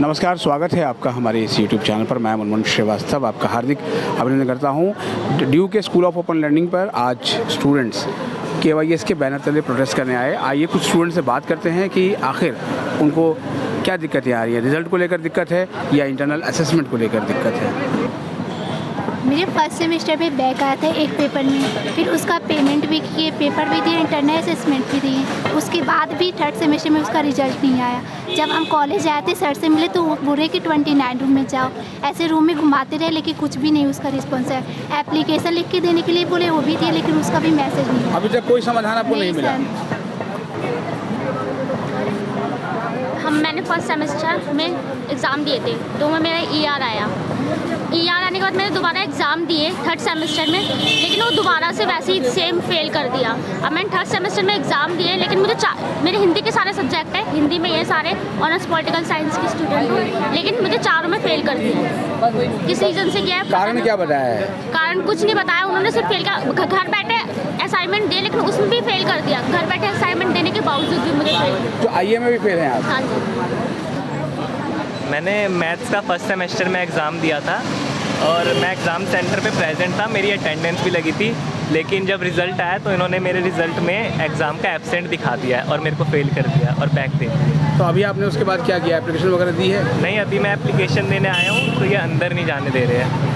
नमस्कार, स्वागत है आपका हमारे इस यूट्यूब चैनल पर। मैं मनमोहन श्रीवास्तव आपका हार्दिक अभिनंदन करता हूं। ड्यू के स्कूल ऑफ ओपन लर्निंग पर आज स्टूडेंट्स KYS के बैनर तले प्रोटेस्ट करने आए। आइए कुछ स्टूडेंट से बात करते हैं कि आखिर उनको क्या दिक्कतें आ रही हैं। रिज़ल्ट को लेकर दिक्कत है या इंटरनल असेसमेंट को लेकर दिक्कत है? मेरे फर्स्ट सेमेस्टर में बैक आया था एक पेपर में, फिर उसका पेमेंट भी किए, पेपर भी दिए, इंटरनल असेसमेंट भी दिए। उसके बाद भी थर्ड सेमेस्टर में उसका रिजल्ट नहीं आया। जब हम कॉलेज आए थे सर से मिले तो वो बोले कि 29 रूम में जाओ। ऐसे रूम में घुमाते रहे लेकिन कुछ भी नहीं उसका रिस्पॉन्स है। एप्लीकेशन लिख के देने के लिए बोले, वो भी दिए लेकिन उसका भी मैसेज नहीं है। अभी तक कोई समाधान आपको नहीं मिला? मैंने फर्स्ट सेमेस्टर में एग्ज़ाम दिए थे तो में मेरा ER आया। ER आने के बाद मैंने दोबारा एग्ज़ाम दिए थर्ड सेमेस्टर में, लेकिन वो दोबारा से वैसे ही सेम फेल कर दिया। अब मैंने थर्ड सेमेस्टर में एग्ज़ाम दिए लेकिन मुझे मेरे हिंदी के सारे सब्जेक्ट हैं, हिंदी में ये सारे ऑनर्स पॉलिटिकल साइंस की स्टूडेंट हूँ, लेकिन मुझे चारों में फेल कर दिया। किस रीज़न से किया है? कारण क्या बताया है? कारण कुछ नहीं बताया उन्होंने, सिर्फ फेल का घर बैठे असाइनमेंट दिए लेकिन उसमें भी फेल कर दिया। घर बैठे असाइनमेंट देने के बावजूद भी मुझे फेल। तो IE में भी फेल हैं आप? हाँ जी। मैंने मैथ्स का फर्स्ट सेमेस्टर में एग्ज़ाम दिया था और मैं एग्ज़ाम सेंटर पे प्रेजेंट था, मेरी अटेंडेंस भी लगी थी, लेकिन जब रिज़ल्ट आया तो इन्होंने मेरे रिज़ल्ट में एग्ज़ाम का एब्सेंट दिखा दिया है और मेरे को फेल कर दिया और बैक दे दिया। तो अभी आपने उसके बाद क्या किया? एप्लीकेशन वगैरह दी है? नहीं, अभी मैं एप्लीकेशन देने आया हूँ तो ये अंदर नहीं जाने दे रहे हैं।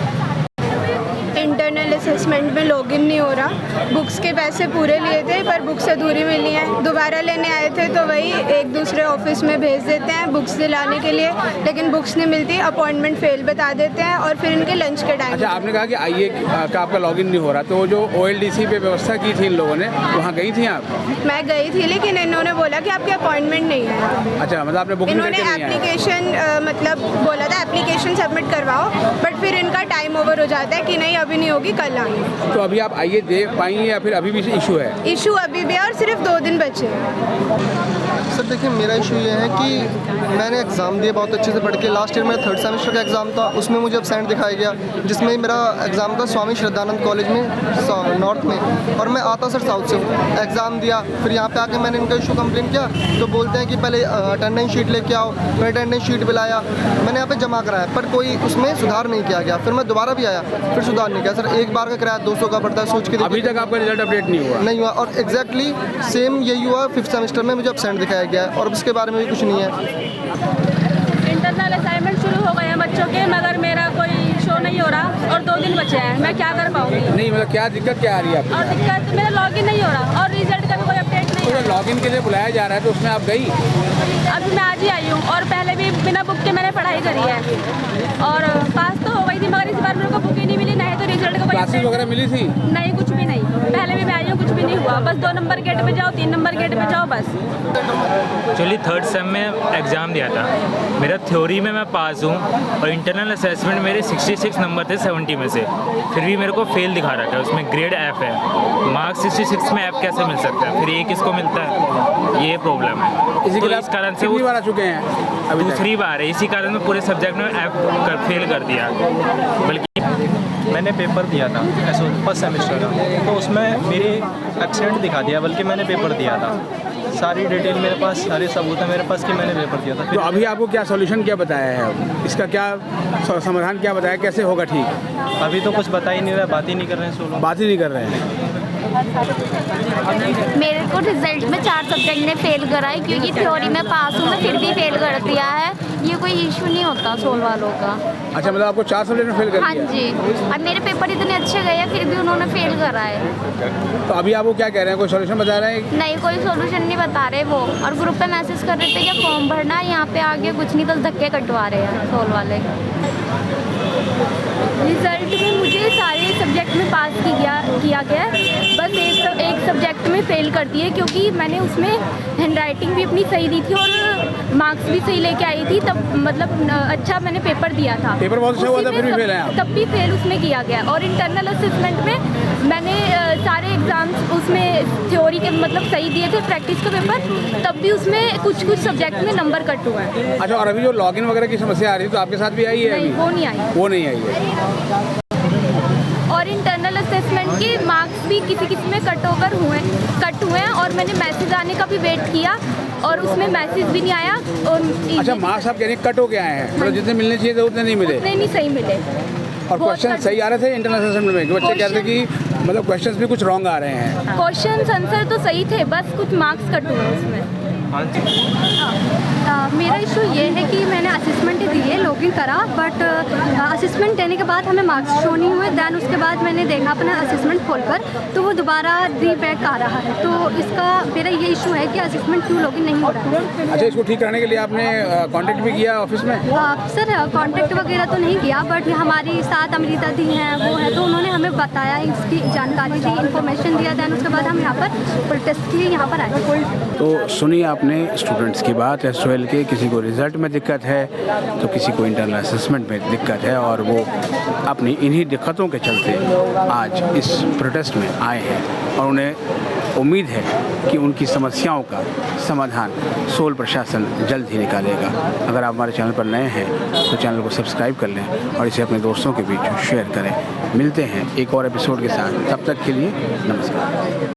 इंटरनल असेसमेंट में लॉगिन नहीं हो रहा। बुक्स के पैसे पूरे लिए थे पर बुक्स अधूरी मिली हैं। दोबारा लेने आए थे तो वही एक दूसरे ऑफिस में भेज देते हैं बुक्स दिलाने के लिए, लेकिन बुक्स नहीं मिलती, अपॉइंटमेंट फेल बता देते हैं और फिर इनके लंच के टाइम। अच्छा, आपने कहा कि IE का आपका लॉगिन नहीं हो रहा, तो जो OLDC पे व्यवस्था की थी इन लोगों ने, वहाँ गई थी आप? मैं गई थी लेकिन इन्होंने बोला कि आपकी अपॉइंटमेंट नहीं है। अच्छा, मतलब आपने बुकिंग इन्होंने करके नहीं आए? एप्लीकेशन मतलब बोला था एप्लीकेशन सबमिट करवाओ, बट फिर इनका टाइम ओवर हो जाता है कि नहीं अभी नहीं होगी, कल आएंगे। तो अभी आप IE दे पाएंगे या फिर अभी भी इशू है? इशू अभी भी है और सिर्फ 2 दिन बचे हैं। सर देखिए, मेरा इशू ये है कि मैंने एग्ज़ाम दिए बहुत अच्छे से पढ़ के। लास्ट ईयर मेरा थर्ड सेमेस्टर का एग्ज़ाम था, उसमें मुझे एब्सेंट दिखाया गया, जिसमें मेरा एग्ज़ाम था स्वामी श्रद्धानंद कॉलेज में नॉर्थ में, और मैं आता सर साउथ से हूँ। एग्ज़ाम दिया, फिर यहाँ पे आके मैंने इनका इशू कंप्लेन किया तो बोलते हैं कि पहले अटेंडेंस शीट लेके आओ। फिर अटेंडेंस शीट भी लाया, मैंने यहाँ पे जमा कराया पर कोई उसमें सुधार नहीं किया गया। फिर मैं दोबारा भी आया, फिर सुधार नहीं किया। सर एक बार का किराया 200 का पड़ता है, सोच के अभी तक आपका रिजल्ट अपडेट नहीं हुआ? नहीं हुआ, और एग्जैक्टली सेम यही हुआ। फिफ्थ सेमेस्टर में मुझे एब्सेंट दिखाया गया है और उसके बारे में भी कुछ नहीं है। इंटरनल असाइनमेंट शुरू हो गए हैं बच्चों के, मगर मेरा कोई शो नहीं हो रहा और 2 दिन बचे हैं। मैं क्या कर पाऊंगी? नहीं, मतलब क्या दिक्कत क्या आ रही है आपको? और दिक्कत मेरा लॉगिन नहीं हो रहा और रिजल्ट का भी कोई अपडेट नहीं है। तो लॉगिन के लिए बुलाया जा रहा है तो उसमें आप गई? अभी मैं आज ही आई हूँ और पहले भी बिना बुक के मैंने पढ़ाई करी है और पास तो हो गई थी, मगर इस बार मेरे को बुक ही नहीं मिली, नहीं तो रिजल्ट का कोई क्लासेस वगैरह मिली थी? नहीं, कुछ भी नहीं। पहले भी मैं आई हूँ, कुछ भी नहीं हुआ। बस 2 नंबर गेट पे जाओ, 3 नंबर गेट पे जाओ, बस। एक्चुअली थर्ड सेम में एग्ज़ाम दिया था, मेरा थ्योरी में मैं पास हूँ और इंटरनल असेसमेंट मेरे 66 नंबर थे 70 में से, फिर भी मेरे को फेल दिखा रहा था। उसमें ग्रेड F है, मार्क्स 66 में F कैसे मिल सकता है? फिर A किसको मिलता है? ये प्रॉब्लम है। तो इस कारण से वो बार आ चुके हैं? अभी दूसरी बार है, इसी कारण में पूरे सब्जेक्ट में F फेल कर दिया। बल्कि मैंने पेपर दिया था फर्स्ट सेमेस्टर का, तो उसमें मेरी एब्सेंट दिखा दिया, बल्कि मैंने पेपर दिया था। सारी डिटेल मेरे पास, सारे सबूत है मेरे पास कि मैंने पेपर दिया था। तो अभी आपको क्या सॉल्यूशन क्या बताया है? इसका क्या समाधान क्या बताया, कैसे होगा ठीक? अभी तो कुछ बता ही नहीं रहा, बात ही नहीं कर रहे हैं। सोलो बात ही नहीं कर रहे हैं। मेरे को रिजल्ट में 4 सब्जेक्ट ने फेल करा है, क्योंकि थ्योरी में पास हूँ मैं, फिर भी फेल कर दिया है। ये कोई इशू नहीं होता सोल वालों का। अच्छा, मतलब आपको 4 सब्जेक्ट में फेल कर हाँ दिया? जी, अब मेरे पेपर इतने अच्छे गए हैं फिर भी उन्होंने फेल करा है। तो अभी आपको क्या कह रहे हैं, कोई सॉल्यूशन बता रहे हैं? नहीं, कोई सोल्यूशन नहीं बता रहे वो, और ग्रुप पे मैसेज कर रहे थे कि फॉर्म भरना है, यहाँ पे आगे कुछ नहीं, बस धक्के कटवा रहे हैं सोल वाले। रिजल्ट में मुझे सारे सब्जेक्ट में पास किया गया, बस एक सब्जेक्ट में फेल कर दिए, क्योंकि मैंने उसमें हैंडराइटिंग भी अपनी सही दी थी और मार्क्स भी सही लेके आई थी। तब मतलब अच्छा मैंने पेपर दिया था। पेपर बहुत अच्छा हुआ था, फिर भी फेल हैं आप? तब भी फेल उसमें किया गया। और इंटरनल असेसमेंट में मैंने सारे एग्ज़ाम्स उसमें थ्योरी के मतलब सही दिए थे, प्रैक्टिस के पेपर, तब भी उसमें कुछ सब्जेक्ट में नंबर कट हुआ है। अच्छा, और अभी जो लॉगिन वगैरह की समस्या आ रही है तो आपके साथ भी आई है? नहीं, वो नहीं आई। वो नहीं आई है। और इंटरनल असेसमेंट के मार्क्स भी किसी में कट हुए हैं और मैंने मैसेज आने का भी वेट किया और उसमें मैसेज भी नहीं आया और अच्छा, मार्क्स आप कह रहे हैं कट हो के आए हैं, मतलब जितने मिलने चाहिए थे उतने नहीं मिले, उतने नहीं सही मिले। और क्वेश्चन सही आ रहे थे इंटरनल असेसमेंट में कि बच्चे कहते हैं कि मतलब क्वेश्चंस भी कुछ रॉन्ग आ रहे हैं। क्वेश्चन आंसर तो सही थे, बस कुछ मार्क्स कट हुए उसमें। मेरा इशू ये है कि मैंने असेसमेंट दिए, लॉगिन करा, बट असेसमेंट देने के बाद हमें मार्क्स शो नहीं हुए। दैन उसके बाद मैंने देखा अपना असेसमेंट खोलकर तो वो दोबारा रीबैक आ रहा है। तो इसका मेरा ये इशू है कि असेसमेंट क्यों लॉगिन नहीं हो रहा है। अच्छा, इसको ठीक कराने के लिए आपने कांटेक्ट भी किया ऑफिस में? सर कांटेक्ट वगैरह तो नहीं किया, बट हमारी साथ अमृता दी हैं, वो है, तो उन्होंने हमें बताया, इसकी जानकारी दी, इन्फॉर्मेशन दिया। दैन उसके बाद हम यहाँ पर प्रोटेस्ट के लिए यहाँ पर आए। तो सुनिए आपने स्टूडेंट्स की बात, SOL के किसी को रिज़ल्ट में दिक्कत है तो किसी को इंटरनल असेसमेंट में दिक्कत है, और वो अपनी इन्हीं दिक्कतों के चलते आज इस प्रोटेस्ट में आए हैं, और उन्हें उम्मीद है कि उनकी समस्याओं का समाधान सोल प्रशासन जल्द ही निकालेगा। अगर आप हमारे चैनल पर नए हैं तो चैनल को सब्सक्राइब कर लें और इसे अपने दोस्तों के बीच शेयर करें। मिलते हैं एक और एपिसोड के साथ, तब तक के लिए नमस्कार।